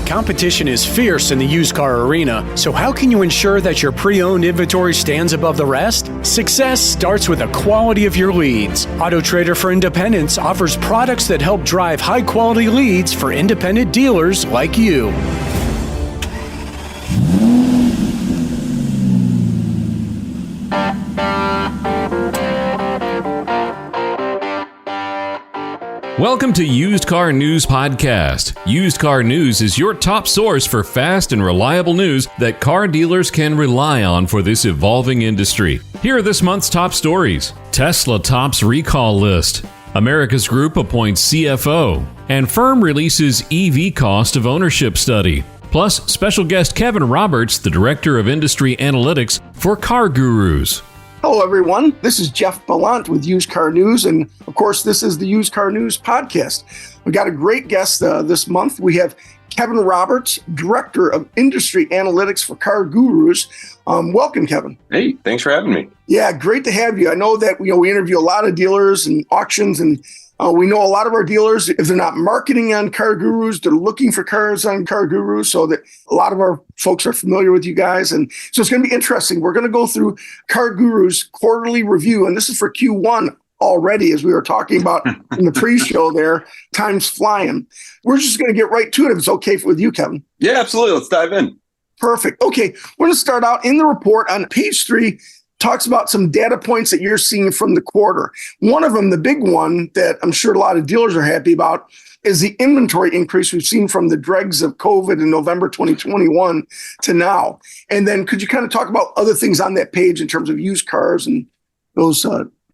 Competition is fierce in the used car arena, so how can you ensure that your pre-owned inventory stands above the rest? Success starts with the quality of your leads. Auto Trader for Independents offers products that help drive high-quality leads for independent dealers like you. Welcome to Used Car News Podcast. Used Car News is your top source for fast and reliable news that car dealers can rely on for this evolving industry. Here are this month's top stories. Tesla tops recall list. America's Group appoints CFO. And firm releases EV cost of ownership study. Plus, special guest Kevin Roberts, the Director of Industry Analytics for CarGurus. Hello, everyone. This is Jeff Ballant with Used Car News. And of course, this is the Used Car News Podcast. We got a great guest this month. We have Kevin Roberts, Director of Industry Analytics for CarGurus. Welcome, Kevin. Hey, thanks for having me. Yeah, great to have you. I know that we interview a lot of dealers and auctions, and we know a lot of our dealers, if they're not marketing on CarGurus, they're looking for cars on CarGurus, so that a lot of our folks are familiar with you guys. And so it's going to be interesting. We're going to go through CarGurus quarterly review, and this is for Q1 already, as we were talking about in the pre-show there. Time's flying. We're just going to get right to it if it's okay with you, Kevin. Yeah, absolutely. Let's dive in. Perfect. Okay, we're going to start out in the report on page 3. Talks about some data points that you're seeing from the quarter. One of them, the big one that I'm sure a lot of dealers are happy about, is the inventory increase we've seen from the dregs of COVID in November 2021 to now. And then could you kind of talk about other things on that page in terms of used cars and those?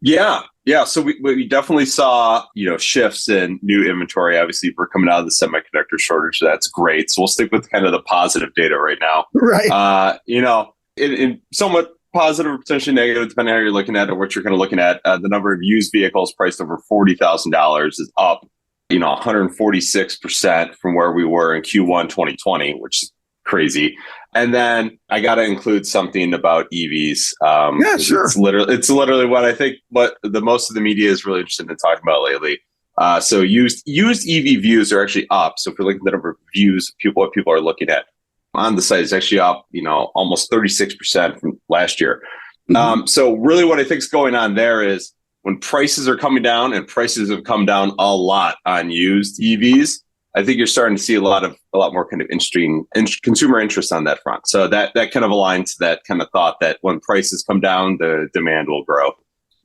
Yeah. So we definitely saw, shifts in new inventory. Obviously, we're coming out of the semiconductor shortage. So that's great. So we'll stick with kind of the positive data right now. Right. In somewhat positive or potentially negative, depending on how you're looking at it, what you're kind of looking at. The number of used vehicles priced over $40,000 is up, 146% from where we were in Q1 2020, which is crazy. And then I got to include something about EVs. Yeah, sure. It's literally what I think what the most of the media is really interested in talking about lately. So used EV views are actually up. So if you're looking at the number of views, what people are looking at on the site is actually up, almost 36% from last year. Mm-hmm. So really what I think is going on there is when prices are coming down, and prices have come down a lot on used EVs, I think you're starting to see a lot more kind of interesting consumer interest on that front. So that kind of aligns to that kind of thought that when prices come down, the demand will grow.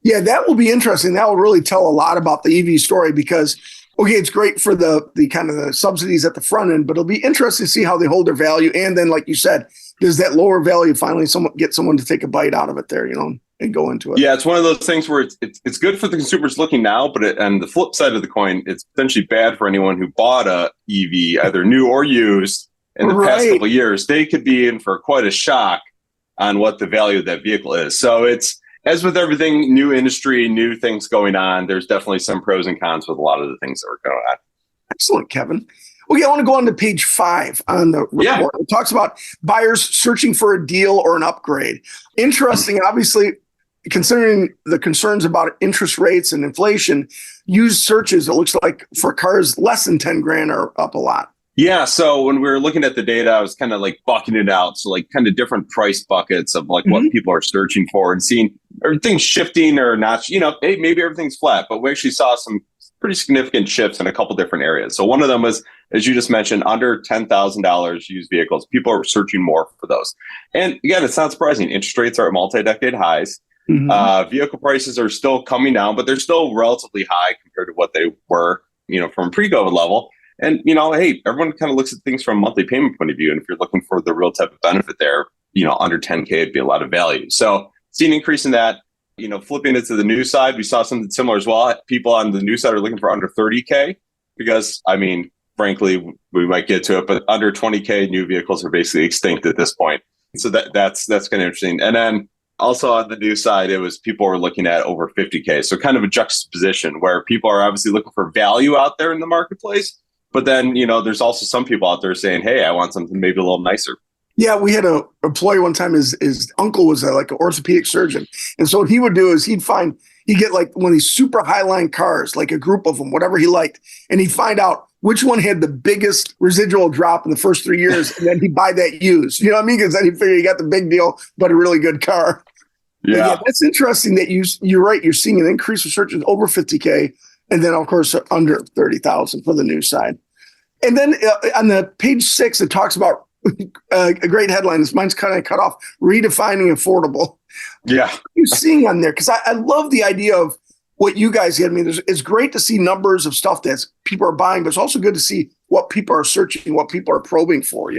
Yeah, that will be interesting. That will really tell a lot about the EV story because, okay, it's great for the kind of the subsidies at the front end, but it'll be interesting to see how they hold their value. And then, like you said, does that lower value finally get someone to take a bite out of it there, and go into it? Yeah, it's one of those things where it's good for the consumers looking now, but and the flip side of the coin, it's potentially bad for anyone who bought a EV, either new or used, in the past couple of years. They could be in for quite a shock on what the value of that vehicle is. So it's, as with everything, new industry, new things going on, there's definitely some pros and cons with a lot of the things that are going on. Excellent, Kevin. Okay, I want to go on to page 5 on the report. Yeah. It talks about buyers searching for a deal or an upgrade. Interesting, obviously, considering the concerns about interest rates and inflation, used searches, it looks like for cars less than 10 grand are up a lot. Yeah. So when we were looking at the data, I was kind of like bucketing it out. So like kind of different price buckets of like what people are searching for and seeing everything shifting or not, hey, maybe everything's flat, but we actually saw some pretty significant shifts in a couple different areas. So one of them was, as you just mentioned, under $10,000 used vehicles. People are searching more for those. And again, it's not surprising. Interest rates are at multi-decade highs. Mm-hmm. Vehicle prices are still coming down, but they're still relatively high compared to what they were, from pre-COVID level. And, hey, everyone kind of looks at things from a monthly payment point of view. And if you're looking for the real type of benefit there, under 10K, it'd be a lot of value. So see an increase in that. Flipping it to the new side, we saw something similar as well. People on the new side are looking for under 30K because, frankly, we might get to it, but under 20K new vehicles are basically extinct at this point. So that's kind of interesting. And then also on the new side, it was people were looking at over 50K. So kind of a juxtaposition where people are obviously looking for value out there in the marketplace. But then, there's also some people out there saying, hey, I want something maybe a little nicer. Yeah, we had an employee one time, his uncle was like an orthopedic surgeon. And so what he would do is he'd get like one of these super high-line cars, like a group of them, whatever he liked. And he'd find out which one had the biggest residual drop in the first 3 years, and then he'd buy that used. You know what I mean? Because then he figured he got the big deal, but a really good car. Yeah, that's interesting that you're right. You're seeing an increase of searches over 50K, and then of course under 30,000 for the new side. And then on the page 6, it talks about a great headline. This mine's kind of cut off: redefining affordable. Yeah, what are you seeing on there? Because I love the idea of what you guys get. I mean, it's great to see numbers of stuff that people are buying, but it's also good to see what people are searching, what people are probing for.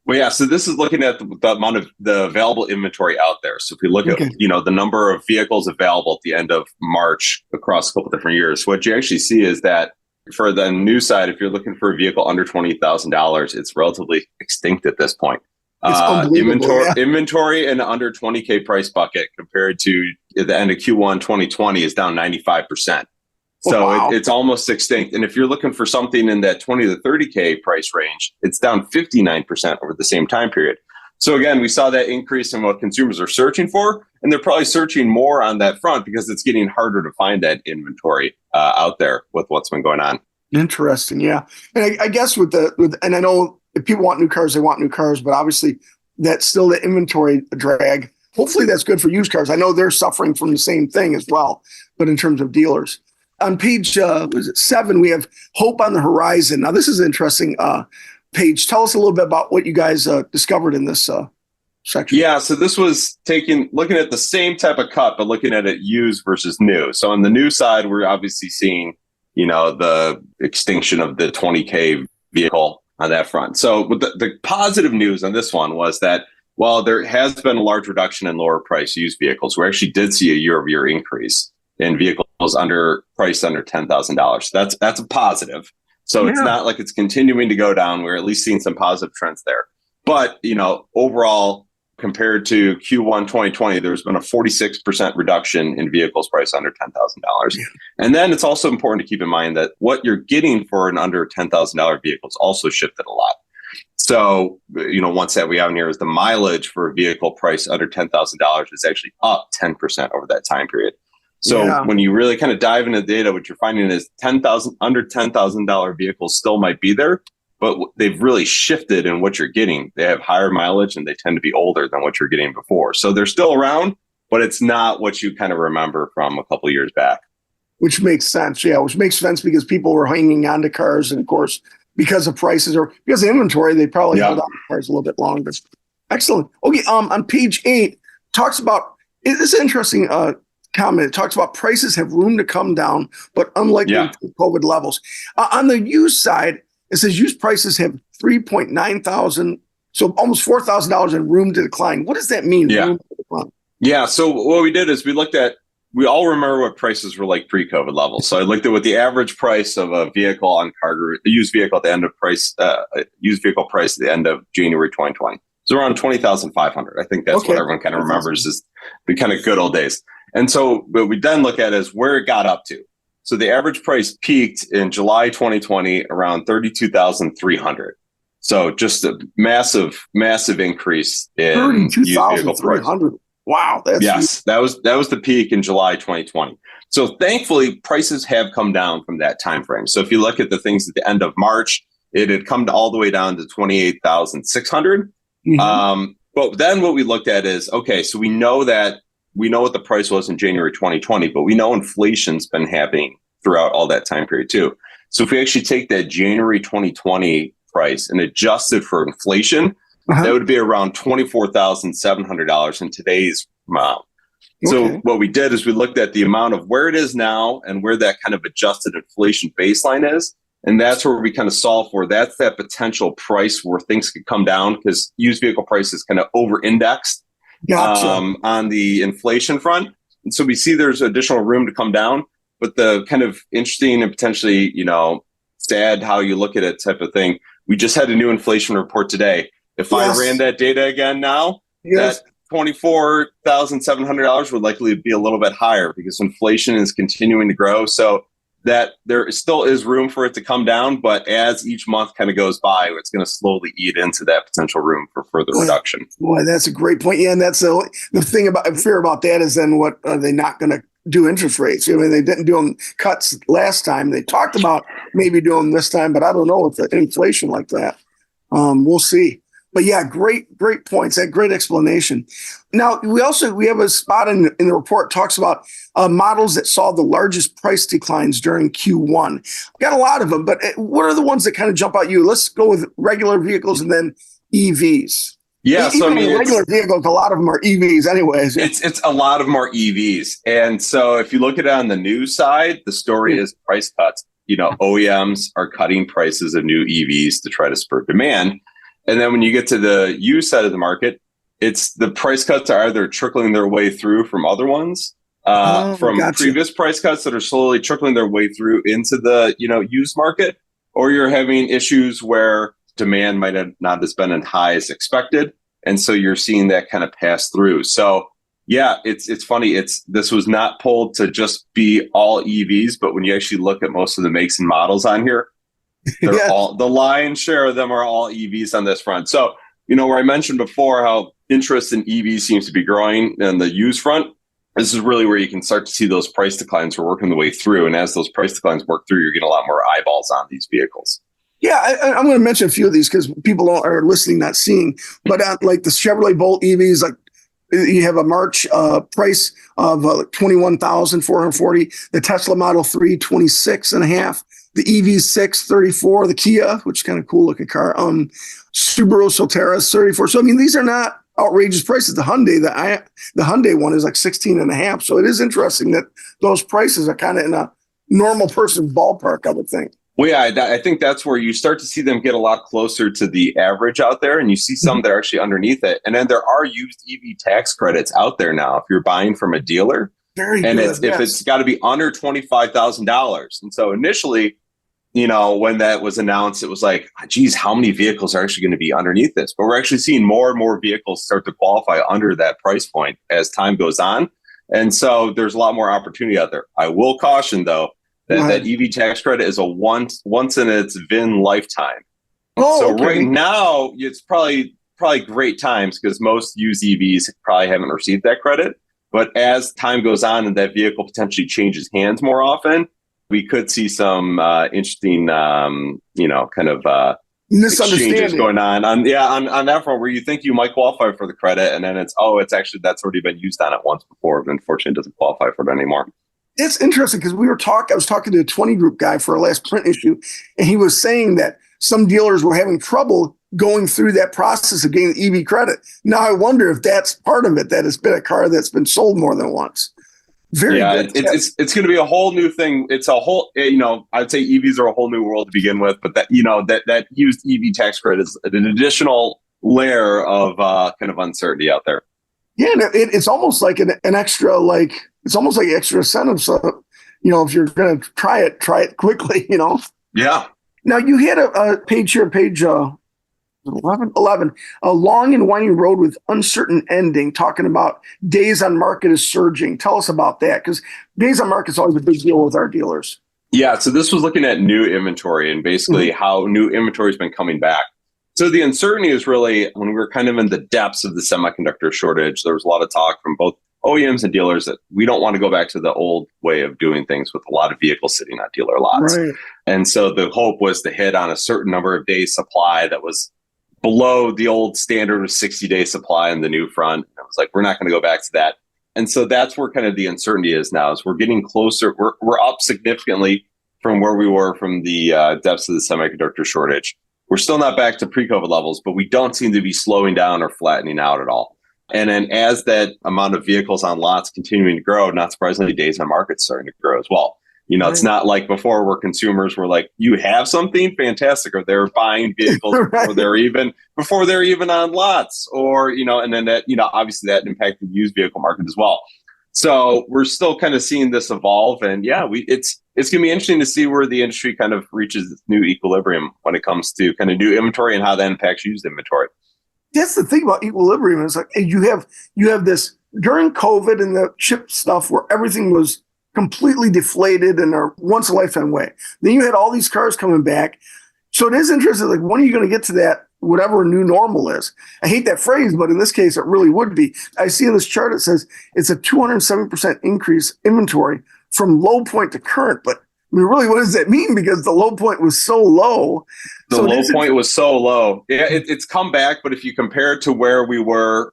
Well, yeah. So this is looking at the amount of the available inventory out there. So if we look at, the number of vehicles available at the end of March across a couple different years, what you actually see is that for the new side, if you're looking for a vehicle under $20,000, it's relatively extinct at this point. Inventory in under 20K price bucket compared to the end of Q1 2020 is down 95%. So it's almost extinct. And if you're looking for something in that 20 to 30K price range, it's down 59% over the same time period. So again, we saw that increase in what consumers are searching for, and they're probably searching more on that front because it's getting harder to find that inventory out there with what's been going on. Interesting. Yeah. And I guess and I know if people want new cars, they want new cars, but obviously that's still the inventory drag. Hopefully that's good for used cars. I know they're suffering from the same thing as well, but in terms of dealers. On page 7, we have Hope on the Horizon. Now, this is an interesting page. Tell us a little bit about what you guys discovered in this section. Yeah, so this was looking at the same type of cut, but looking at it used versus new. So on the new side, we're obviously seeing, the extinction of the 20K vehicle on that front. So with the positive news on this one was that while there has been a large reduction in lower price used vehicles, we actually did see a year-over-year increase in vehicles priced under $10,000. That's a positive. So it's not like it's continuing to go down. We're at least seeing some positive trends there. But, overall, compared to Q1 2020, there's been a 46% reduction in vehicles priced under $10,000. And then it's also important to keep in mind that what you're getting for an under $10,000 vehicle is also shifted a lot. So, one stat we have in here is the mileage for a vehicle priced under $10,000 is actually up 10% over that time period. So when you really kind of dive into the data, what you're finding is under $10,000 vehicles still might be there, but they've really shifted in what you're getting. They have higher mileage and they tend to be older than what you're getting before. So they're still around, but it's not what you kind of remember from a couple of years back. Which makes sense. Yeah, which makes sense because people were hanging on to cars. And of course, because of prices or because of inventory, they probably held on to cars a little bit longer. Excellent. Okay, on page 8, talks about, this is an interesting comment. It talks about prices have room to come down, but unlikely to COVID levels. On the used side, it says used prices have 3.9 thousand, so almost $4,000 in room to decline. What does that mean? Yeah. So what we did is we all remember what prices were like pre-COVID levels. So I looked at what the average price of a vehicle on CarGurus, a used vehicle at the end of used vehicle price at the end of January 2020. It's around 20,500. I think that's what everyone kind of remembers is the kind of good old days. And so what we then look at is where it got up to. So the average price peaked in July 2020 around 32,300. So just a massive increase in used vehicle price. Wow. That was the peak in July 2020. So thankfully, prices have come down from that time frame. So if you look at the things at the end of March, it had come all the way down to 28,600. But then what we looked at is, okay, so we know what the price was in January 2020, but we know inflation's been happening throughout all that time period too. So if we actually take that January 2020 price and adjust it for inflation, that would be around $24,700 in today's amount. So what we did is we looked at the amount of where it is now and where that kind of adjusted inflation baseline is. And that's where we kind of solve for. That's that potential price where things could come down because used vehicle prices kind of over-indexed on the inflation front. And so we see there's additional room to come down. But the kind of interesting and potentially, sad how you look at it type of thing, we just had a new inflation report today. If I ran that data again now, that $24,700 would likely be a little bit higher because inflation is continuing to grow. So that there still is room for it to come down, but as each month kind of goes by, it's going to slowly eat into that potential room for further reduction. Boy, that's a great point. Yeah, and that's the thing about fear about that is then what are they not going to do interest rates. I mean, they didn't do them cuts last time. They talked about maybe doing them this time, but I don't know with the inflation like that. We'll see. But yeah, great points. That great explanation. Now we have a spot in the report talks about models that saw the largest price declines during Q1. Got a lot of them, but what are the ones that kind of jump out you? Let's go with regular vehicles and then EVs. Yeah, so I mean, regular vehicles, a lot of them are EVs, anyways. It's a lot of them are EVs, and so if you look at it on the new side, the story is price cuts. OEMs are cutting prices of new EVs to try to spur demand. And then when you get to the used side of the market, it's the price cuts are either trickling their way through from other ones, previous price cuts that are slowly trickling their way through into the used market, or you're having issues where demand might have not as been as high as expected, and so you're seeing that kind of pass through. So yeah, it's funny. This was not pulled to just be all EVs, but when you actually look at most of the makes and models on here, they're all, the lion's share of them are all EVs on this front. So, where I mentioned before how interest in EVs seems to be growing in the used front, this is really where you can start to see those price declines are working the way through. And as those price declines work through, you're getting a lot more eyeballs on these vehicles. Yeah, I'm going to mention a few of these because people are listening, not seeing. But like the Chevrolet Bolt EVs, like you have a March price of $21,440. The Tesla Model 3, $26,500. The EV6, $34,000. The Kia, which is kind of cool looking car. Subaru Solterra, $34,000. So I mean, these are not outrageous prices. The Hyundai, the Hyundai one is like $16,500. So it is interesting that those prices are kind of in a normal person's ballpark, I would think. Well, yeah, I think that's where you start to see them get a lot closer to the average out there, and you see some that are actually underneath it. And then there are used EV tax credits out there now if you're buying from a dealer. Very and good. If it's got to be under $25,000. And so initially, when that was announced, it was like, geez, how many vehicles are actually going to be underneath this? But we're actually seeing more and more vehicles start to qualify under that price point as time goes on. And so there's a lot more opportunity out there. I will caution, though, that EV tax credit is a once in its VIN lifetime. Right now, it's probably great times because most used EVs probably haven't received that credit. But as time goes on and that vehicle potentially changes hands more often, we could see some interesting, exchanges going on that front where you think you might qualify for the credit, and then it's actually that's already been used on it once before, but unfortunately it doesn't qualify for it anymore. It's interesting because I was talking to a 20 group guy for our last print issue, and he was saying that some dealers were having trouble going through that process of getting the EV credit. Now I wonder if that's part of it, that it's been a car that's been sold more than once. It's going to be a whole new thing. It's a whole, I'd say EVs are a whole new world to begin with, but that used EV tax credit is an additional layer of kind of uncertainty out there. Yeah, it's almost like an extra, it's almost like extra incentive. So, if you're going to try it quickly, Yeah. Now you had a page here, page 11, a long and winding road with uncertain ending, talking about days on market is surging. Tell us about that, because days on market is always a big deal with our dealers. Yeah, so this was looking at new inventory and basically how new inventory has been coming back. So the uncertainty is really when we were kind of in the depths of the semiconductor shortage, there was a lot of talk from both OEMs and dealers that we don't want to go back to the old way of doing things with a lot of vehicles sitting on dealer lots. Right. And so the hope was to hit on a certain number of days supply that was below the old standard of 60-day supply in the new front. And it was like, we're not going to go back to that. And so that's where kind of the uncertainty is now, is we're getting closer. We're up significantly from where we were from the depths of the semiconductor shortage. We're still not back to pre-COVID levels, but we don't seem to be slowing down or flattening out at all. And then as that amount of vehicles on lots continuing to grow, not surprisingly, days on market starting to grow as well. It's not like before where consumers were like, you have something fantastic, or they're buying vehicles before they're even on lots, or, and then that, obviously that impacted the used vehicle market as well. So we're still kind of seeing this evolve, and it's going to be interesting to see where the industry kind of reaches this new equilibrium when it comes to kind of new inventory and how that impacts used inventory. That's the thing about equilibrium. It's like you have this during COVID and the chip stuff where everything was completely deflated in a once a lifetime way. Then you had all these cars coming back. So it is interesting. Like, when are you going to get to that whatever new normal is. I hate that phrase, but in this case, it really would be. I see in this chart, it says it's a 207% increase inventory from low point to current. But I mean, really, what does that mean? Because the low point was so low. The low point was so low. Yeah, it's come back. But if you compare it to where we were,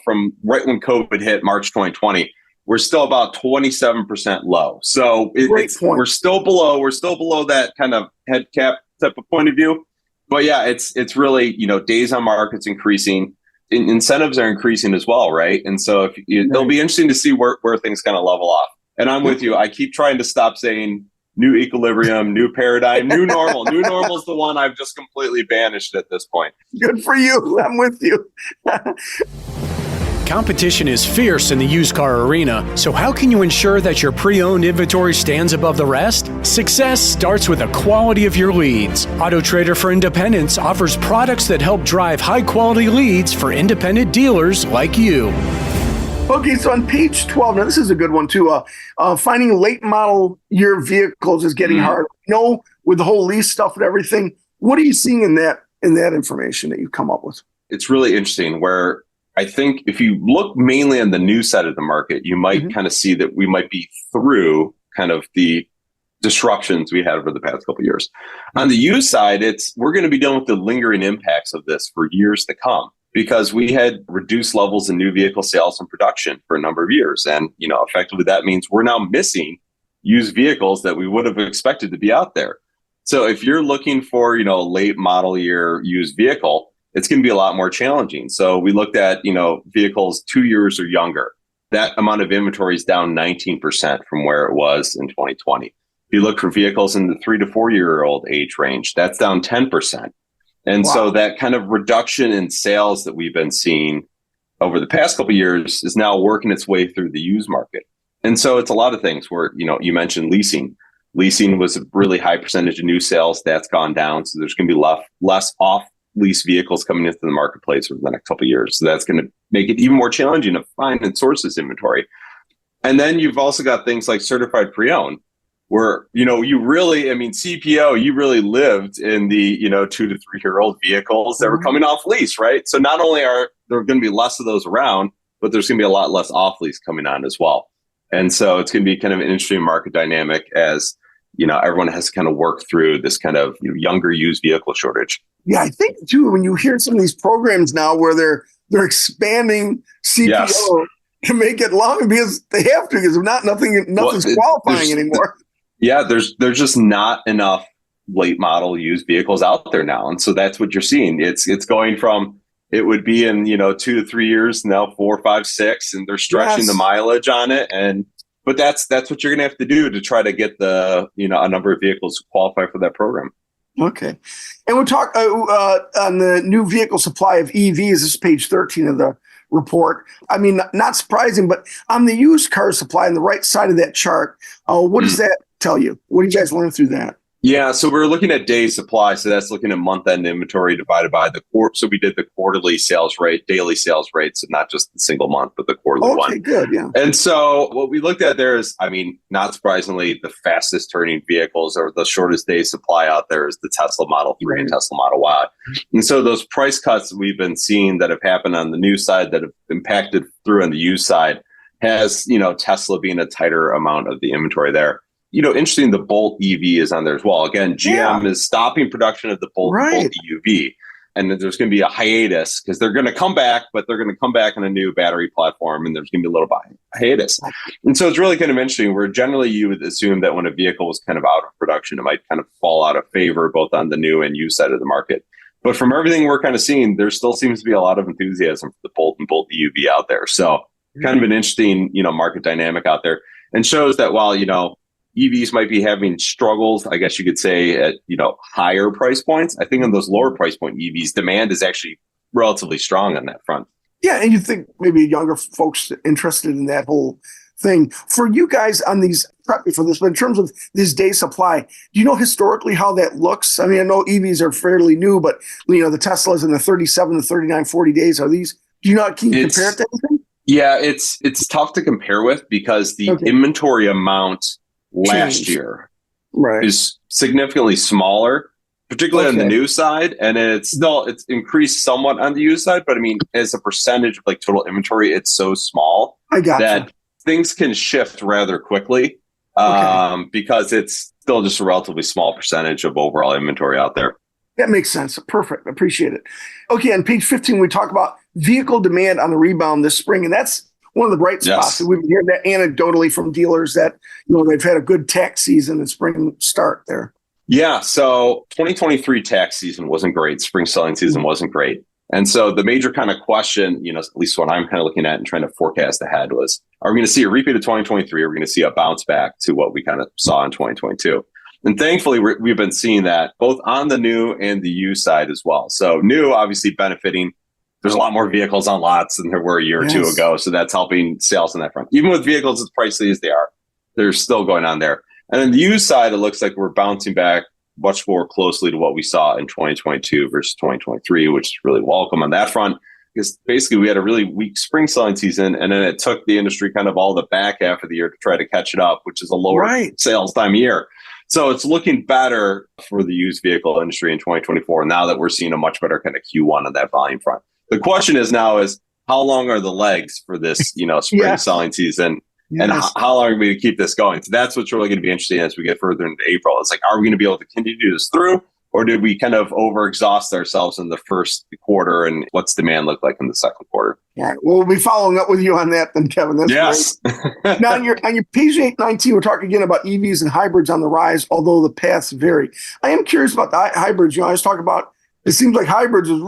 from right when COVID hit March 2020, we're still about 27% low. So we're still below. We're still below that kind of head cap type of point of view. But yeah, it's really, days on market's increasing. Incentives are increasing as well, right? And so it'll be interesting to see where things kind of level off. And I'm with you. I keep trying to stop saying new equilibrium, new paradigm, new normal. New normal is the one I've just completely banished at this point. Good for you. I'm with you. Competition is fierce in the used car arena, so how can you ensure that your pre-owned inventory stands above the rest? Success starts with the quality of your leads. Auto Trader for Independents offers products that help drive high-quality leads for independent dealers like you. Okay, so on page 12, now this is a good one too. Finding late model year vehicles is getting hard. With the whole lease stuff and everything, what are you seeing in that information that you've come up with? It's really interesting where I think if you look mainly on the new side of the market, you might kind of see that we might be through kind of the disruptions we had over the past couple of years. On the used side, we're going to be dealing with the lingering impacts of this for years to come, because we had reduced levels in new vehicle sales and production for a number of years. And, effectively that means we're now missing used vehicles that we would have expected to be out there. So if you're looking for, a late model year used vehicle, it's going to be a lot more challenging. So we looked at, vehicles 2 years or younger. That amount of inventory is down 19% from where it was in 2020. If you look for vehicles in the 3 to 4 year old age range, that's down 10%. And so that kind of reduction in sales that we've been seeing over the past couple of years is now working its way through the used market. And so it's a lot of things where, you mentioned leasing. Leasing was a really high percentage of new sales. That's gone down. So there's going to be less off lease vehicles coming into the marketplace over the next couple of years. So that's going to make it even more challenging to find and source this inventory. And then you've also got things like certified pre-owned, where, CPO, you really lived in the, 2 to 3 year old vehicles that were coming off lease, right? So not only are there going to be less of those around, but there's going to be a lot less off lease coming on as well. And so it's going to be kind of an interesting market dynamic as, everyone has to kind of work through this kind of younger used vehicle shortage. Yeah, I think too, when you hear some of these programs now where they're expanding CPO to make it longer, because they have to, because nothing's qualifying anymore. Yeah, there's just not enough late model used vehicles out there now. And so that's what you're seeing. It's going from, it would be in, 2 to 3 years, now 4, 5, 6, and they're stretching the mileage on it. But that's what you're going to have to do to try to get a number of vehicles to qualify for that program. Okay. And we'll talk on the new vehicle supply of EVs. This is page 13 of the report. I mean, not surprising, but on the used car supply on the right side of that chart, what does that tell you? What do you guys learn through that? Yeah, so we're looking at day supply. So that's looking at month-end inventory divided by the quarter. So we did the quarterly sales rate, daily sales rate, so not just the single month, but the quarterly one. Okay, good, yeah. And so what we looked at there is, not surprisingly, the fastest turning vehicles or the shortest day supply out there is the Tesla Model 3 and Tesla Model Y. And so those price cuts that we've been seeing that have happened on the new side that have impacted through on the used side has, Tesla being a tighter amount of the inventory there. Interesting, the Bolt EV is on there as well. Again, GM is stopping production of the Bolt EUV. And there's going to be a hiatus because they're going to come back, but they're going to come back on a new battery platform, and there's going to be a little hiatus. And so it's really kind of interesting where generally you would assume that when a vehicle was kind of out of production, it might kind of fall out of favor both on the new and used side of the market. But from everything we're kind of seeing, there still seems to be a lot of enthusiasm for the Bolt and Bolt EUV out there. So kind of an interesting, market dynamic out there, and shows that while, EVs might be having struggles, I guess you could say, at higher price points. I think on those lower price point EVs, demand is actually relatively strong on that front. Yeah, and you think maybe younger folks interested in that whole thing. For you guys on these, prep me for this, but in terms of this day supply, do you know historically how that looks? I know EVs are fairly new, but the Teslas in the 37 to 39, 40 days, are these, can you compare it to anything? Yeah, it's tough to compare with because the inventory amount last year is significantly smaller particularly on the new side. And it's increased somewhat on the used side. But I mean, as a percentage of like total inventory, it's so small that things can shift rather quickly because it's still just a relatively small percentage of overall inventory out there. That makes sense. Perfect. Appreciate it. Okay, on page 15, we talk about vehicle demand on the rebound this spring, and that's one of the bright spots. We've been hearing that anecdotally from dealers that they've had a good tax season and spring start there. Yeah, so 2023 tax season wasn't great. Spring selling season wasn't great. And so the major kind of question, at least what I'm kind of looking at and trying to forecast ahead was, are we going to see a repeat of 2023? Or are we going to see a bounce back to what we kind of saw in 2022? And thankfully, we've been seeing that both on the new and the used side as well. So new, obviously benefiting. There's a lot more vehicles on lots than there were a year or two ago. So that's helping sales on that front. Even with vehicles as pricey as they are, they're still going on there. And then the used side, it looks like we're bouncing back much more closely to what we saw in 2022 versus 2023, which is really welcome on that front. Because basically we had a really weak spring selling season, and then it took the industry kind of all the back half of the year to try to catch it up, which is a lower sales time of year. So it's looking better for the used vehicle industry in 2024 now that we're seeing a much better kind of Q1 on that volume front. The question is how long are the legs for this, spring selling season? And how long are we going to keep this going? So that's what's really going to be interesting as we get further into April. It's like, are we going to be able to continue to do this through? Or did we kind of overexhaust ourselves in the first quarter? And what's demand look like in the second quarter? All right. Well, we'll be following up with you on that then, Kevin. That's great. Now, on your page 819, we're talking again about EVs and hybrids on the rise, although the paths vary. I am curious about the hybrids. I was talking about, it seems like hybrids would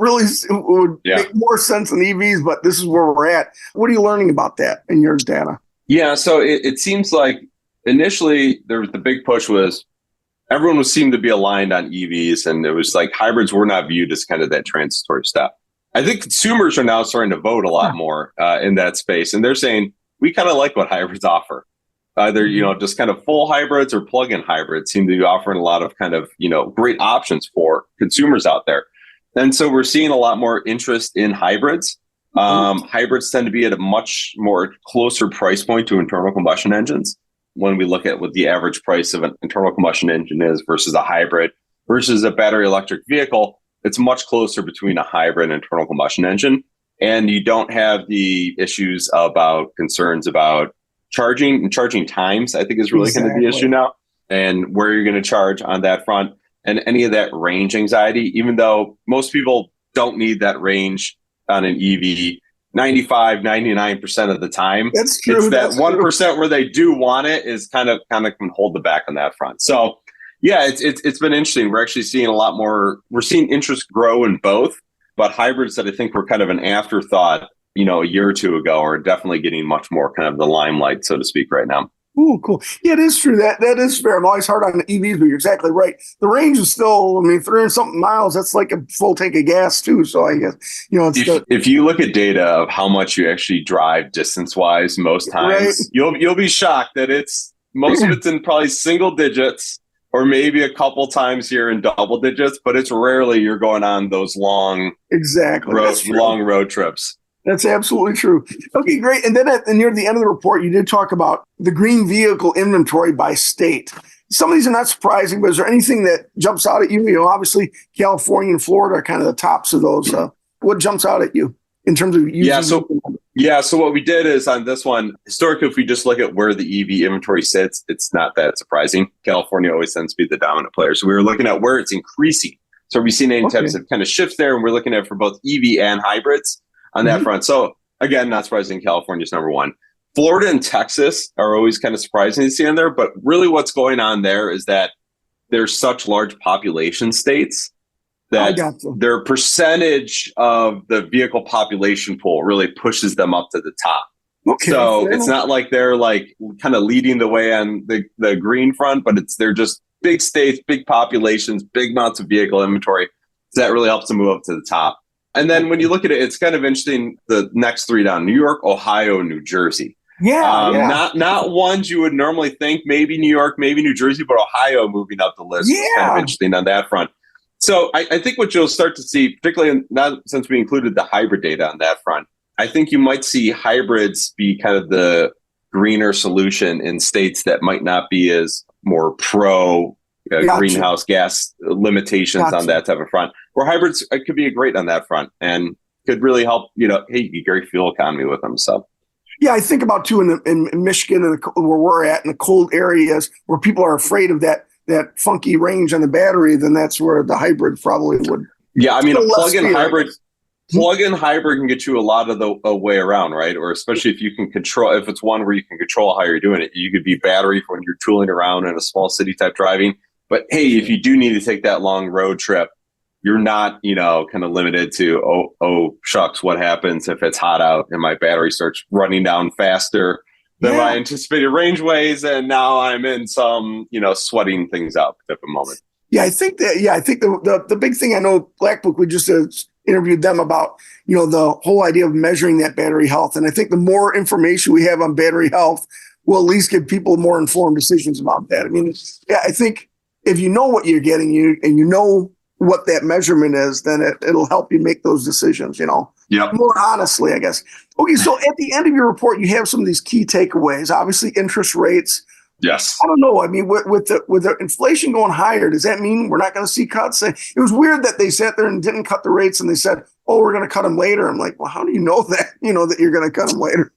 make more sense than EVs, but this is where we're at. What are you learning about that in your data? Yeah, so it seems like initially the big push was everyone seemed to be aligned on EVs, and it was like hybrids were not viewed as kind of that transitory step. I think consumers are now starting to vote a lot more in that space, and they're saying we kind of like what hybrids offer. Either just kind of full hybrids or plug-in hybrids seem to be offering a lot of kind of great options for consumers out there, and so we're seeing a lot more interest in hybrids. Hybrids tend to be at a much more closer price point to internal combustion engines. When we look at what the average price of an internal combustion engine is versus a hybrid versus a battery electric vehicle, it's much closer between a hybrid and internal combustion engine. And you don't have the issues about concerns about charging and charging times, I think is really kind of the issue now, and where you're going to charge on that front, and any of that range anxiety, even though most people don't need that range on an EV 99% of the time. That's true. It's that 1% where they do want it is kind of can hold the back on that front. So yeah, it's been interesting. We're actually seeing a lot more. We're seeing interest grow in both, but hybrids that I think were kind of an afterthought, a year or two ago are definitely getting much more kind of the limelight, so to speak, right now. Ooh, cool. Yeah, it is true. That is fair. I'm always hard on the EVs, but you're exactly right. The range is still, 300-something miles. That's like a full tank of gas, too. So I guess, if you look at data of how much you actually drive distance-wise, most times, you'll be shocked that most of it's in probably single digits or maybe a couple times here in double digits, but it's rarely you're going on those long road trips. That's absolutely true. Okay, great. And then near the end of the report, you did talk about the green vehicle inventory by state. Some of these are not surprising, but is there anything that jumps out at you? Obviously, California and Florida are kind of the tops of those. What jumps out at you in terms of using? So what we did is on this one, historically, if we just look at where the EV inventory sits, it's not that surprising. California always tends to be the dominant player. So we were looking at where it's increasing. So are we seeing any types of kind of shifts there? And we're looking at for both EV and hybrids on that front. So again, not surprising, California's number one. Florida and Texas are always kind of surprising to see in there, but really what's going on there is that there's such large population states that their percentage of the vehicle population pool really pushes them up to the top. Okay, so it's not like they're like kind of leading the way on the green front, but they're just big states, big populations, big amounts of vehicle inventory. So that really helps them move up to the top. And then when you look at it, it's kind of interesting. The next three down: New York, Ohio, New Jersey. Not ones you would normally think. Maybe New York, maybe New Jersey, but Ohio moving up the list is kind of interesting on that front. So I think what you'll start to see, particularly now since we included the hybrid data on that front, I think you might see hybrids be kind of the greener solution in states that might not be as more pro Gotcha. greenhouse gas limitations on that type of front. Where hybrids could be great on that front and could really help, hey, you get great fuel economy with them. So. Yeah, I think about too in Michigan and where we're at in the cold areas where people are afraid of that funky range on the battery, then that's where the hybrid probably would. Yeah, I mean, a plug-in hybrid can get you a lot of the way around, right? Or especially if you can control, if it's one where you can control how you're doing it. You could be battery for when you're tooling around in a small city type driving. But hey, if you do need to take that long road trip, you're not, kind of limited to, oh, shucks, what happens if it's hot out and my battery starts running down faster than my anticipated range ways, and now I'm in some, sweating things out type of moment. Yeah, I think the big thing, I know Black Book, we just interviewed them about, the whole idea of measuring that battery health. And I think the more information we have on battery health will at least give people more informed decisions about that. I mean, I think if you know what you're getting and you know what that measurement is, then it'll help you make those decisions, more honestly, I guess. Okay, so at the end of your report, you have some of these key takeaways. Obviously, interest rates. Yes. I don't know. I mean, with the inflation going higher, does that mean we're not going to see cuts? It was weird that they sat there and didn't cut the rates, and they said, "Oh, we're going to cut them later." I'm like, well, how do you know that? That you're going to cut them later.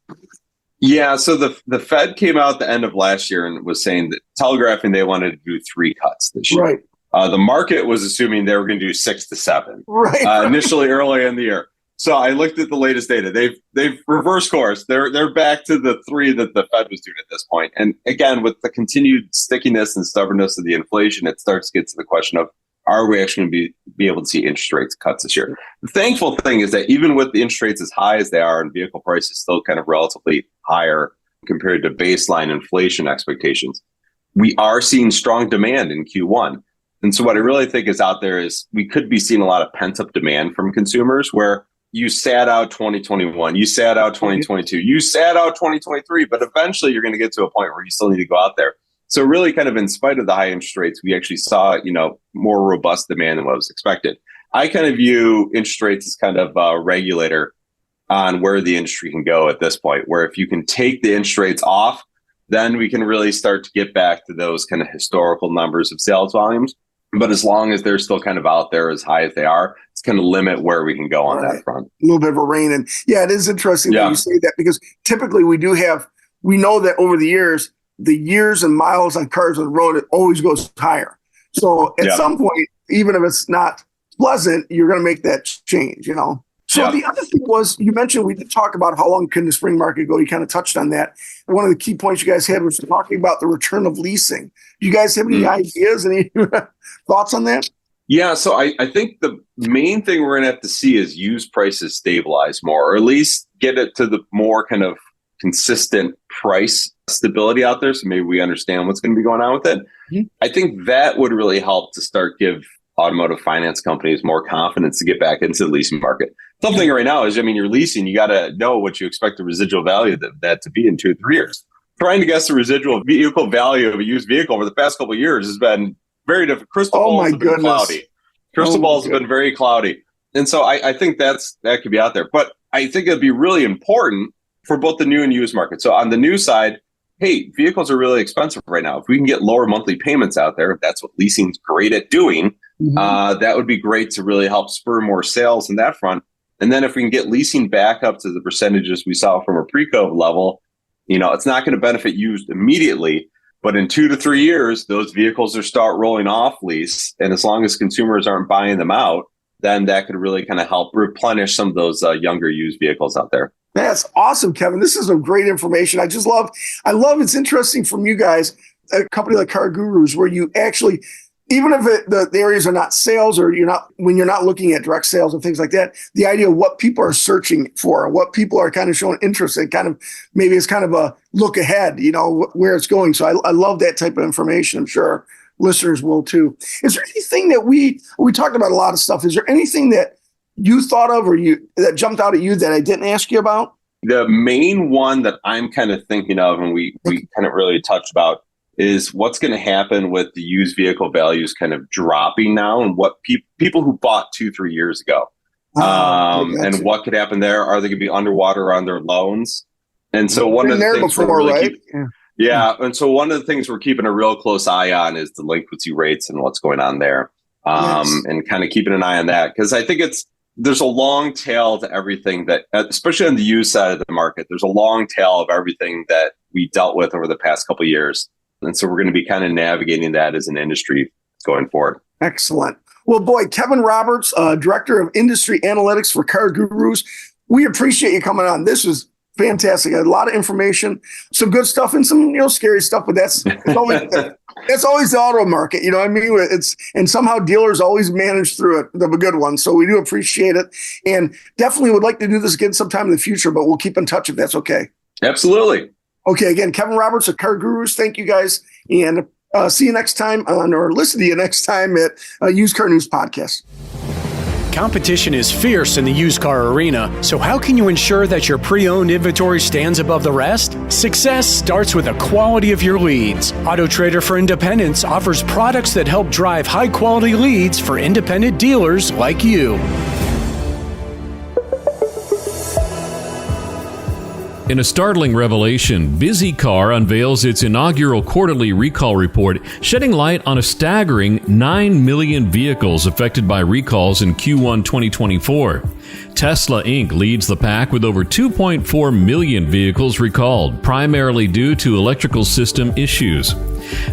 Yeah. So the Fed came out at the end of last year and was saying that telegraphing they wanted to do 3 cuts this year. Right. The market was assuming they were going to do 6 to 7 right. Initially early in the year. So I looked at the latest data. They've reversed course. They're back to the 3 that the Fed was doing at this point. And again, with the continued stickiness and stubbornness of the inflation, it starts to get to the question of, are we actually going to be able to see interest rates cuts this year? The thankful thing is that even with the interest rates as high as they are and vehicle prices still kind of relatively higher compared to baseline inflation expectations, we are seeing strong demand in Q1. And so what I really think is out there is we could be seeing a lot of pent-up demand from consumers where you sat out 2021, you sat out 2022, you sat out 2023, but eventually you're going to get to a point where you still need to go out there. So really kind of in spite of the high interest rates, we actually saw, more robust demand than what was expected. I kind of view interest rates as kind of a regulator on where the industry can go at this point, where if you can take the interest rates off, then we can really start to get back to those kind of historical numbers of sales volumes. But as long as they're still kind of out there as high as they are, it's going to limit where we can go on that front. A little bit of a rein. And it is interesting that you say that, because typically we know that over the years and miles on cars on the road, it always goes higher. So at some point, even if it's not pleasant, you're going to make that change, So the other thing was, you mentioned we did talk about how long can the spring market go. You kind of touched on that. One of the key points you guys had was talking about the return of leasing. Do you guys have any ideas, any thoughts on that? Yeah, so I think the main thing we're going to have to see is used prices stabilize more, or at least get it to the more kind of consistent price stability out there. So maybe we understand what's going to be going on with it. Mm-hmm. I think that would really help to start give automotive finance companies more confidence to get back into the leasing market. Something right now is, you're leasing, you got to know what you expect the residual value of that to be in 2 or 3 years. Trying to guess the residual vehicle value of a used vehicle over the past couple of years has been very difficult. Crystal balls have been cloudy. Crystal balls have been very cloudy. And so I think that could be out there. But I think it'd be really important for both the new and used market. So on the new side, hey, vehicles are really expensive right now. If we can get lower monthly payments out there, that's what leasing's great at doing. That would be great to really help spur more sales in that front. And then if we can get leasing back up to the percentages we saw from a pre-COVID level, it's not going to benefit used immediately, but in 2 to 3 years, those vehicles will start rolling off lease. And as long as consumers aren't buying them out, then that could really kind of help replenish some of those younger used vehicles out there. That's awesome, Kevin. This is some great information. I love it's interesting from you guys, a company like CarGurus, where you actually, even if the areas are not sales, or when you're not looking at direct sales and things like that, the idea of what people are searching for, what people are kind of showing interest in, kind of maybe it's kind of a look ahead, where it's going. So I love that type of information. I'm sure listeners will too. Is there anything that we talked about a lot of stuff? Is there anything that you thought of or that jumped out at you that I didn't ask you about? The main one that I'm kind of thinking of, and we kind of really touched about, is what's going to happen with the used vehicle values kind of dropping now, and what people who bought 2-3 years ago, and what could happen there. Are they going to be underwater on their loans? And so one of the things before, right? Yeah. And so one of the things we're keeping a real close eye on is delinquency rates and what's going on there. And kind of keeping an eye on that, because I think there's a long tail to everything that, especially on the used side of the market, there's a long tail of everything that we dealt with over the past couple of years. And so we're going to be kind of navigating that as an industry going forward. Excellent. Well, boy, Kevin Roberts, Director of Industry Analytics for CarGurus, we appreciate you coming on. This was fantastic. A lot of information, some good stuff and some, scary stuff, but that's always the auto market. You know what I mean? And somehow dealers always manage through it. They're a good one. So we do appreciate it, and definitely would like to do this again sometime in the future, but we'll keep in touch if that's okay. Absolutely. Okay. Again, Kevin Roberts of CarGurus. Thank you guys. And see you next time or listen to you next time at Used Car News Podcast. Competition is fierce in the used car arena, so how can you ensure that your pre-owned inventory stands above the rest? Success starts with the quality of your leads. Auto Trader for Independents offers products that help drive high-quality leads for independent dealers like you. In a startling revelation, Busy Car unveils its inaugural quarterly recall report, shedding light on a staggering 9 million vehicles affected by recalls in Q1 2024. Tesla Inc. leads the pack with over 2.4 million vehicles recalled, primarily due to electrical system issues.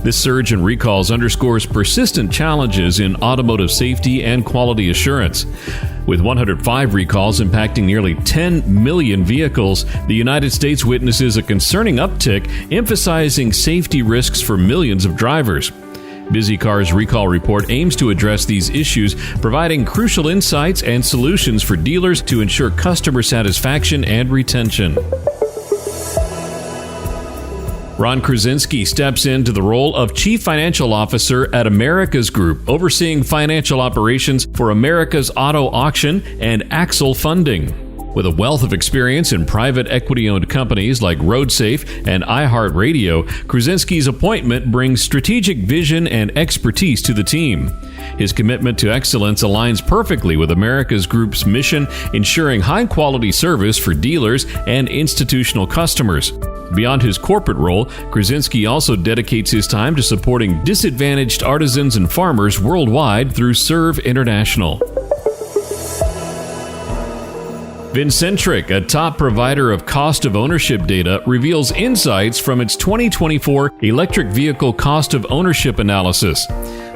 This surge in recalls underscores persistent challenges in automotive safety and quality assurance. With 105 recalls impacting nearly 10 million vehicles, the United States witnesses a concerning uptick, emphasizing safety risks for millions of drivers. Busy Car's recall report aims to address these issues, providing crucial insights and solutions for dealers to ensure customer satisfaction and retention. Ron Krasinski steps into the role of Chief Financial Officer at America's Group, overseeing financial operations for America's Auto Auction and Axle Funding. With a wealth of experience in private equity-owned companies like RoadSafe and iHeartRadio, Krasinski's appointment brings strategic vision and expertise to the team. His commitment to excellence aligns perfectly with America's Group's mission, ensuring high-quality service for dealers and institutional customers. Beyond his corporate role, Krasinski also dedicates his time to supporting disadvantaged artisans and farmers worldwide through Serve International. Vincentric, a top provider of cost of ownership data, reveals insights from its 2024 electric vehicle cost of ownership analysis.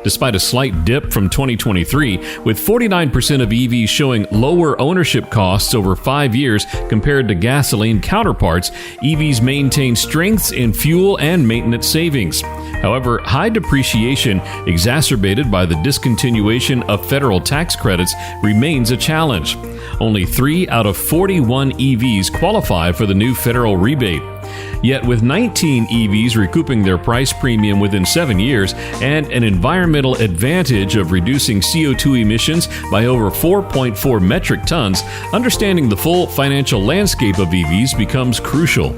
Despite a slight dip from 2023, with 49% of EVs showing lower ownership costs over 5 years compared to gasoline counterparts, EVs maintain strengths in fuel and maintenance savings. However, high depreciation, exacerbated by the discontinuation of federal tax credits, remains a challenge. Only 3 out of 41 EVs qualify for the new federal rebate. Yet with 19 EVs recouping their price premium within 7 years and an environmental advantage of reducing CO2 emissions by over 4.4 metric tons, understanding the full financial landscape of EVs becomes crucial.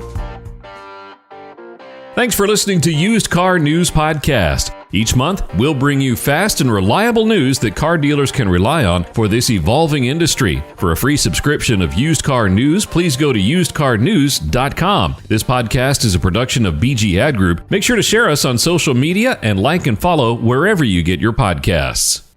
Thanks for listening to Used Car News Podcast. Each month, we'll bring you fast and reliable news that car dealers can rely on for this evolving industry. For a free subscription of Used Car News, please go to usedcarnews.com. This podcast is a production of BG Ad Group. Make sure to share us on social media and like and follow wherever you get your podcasts.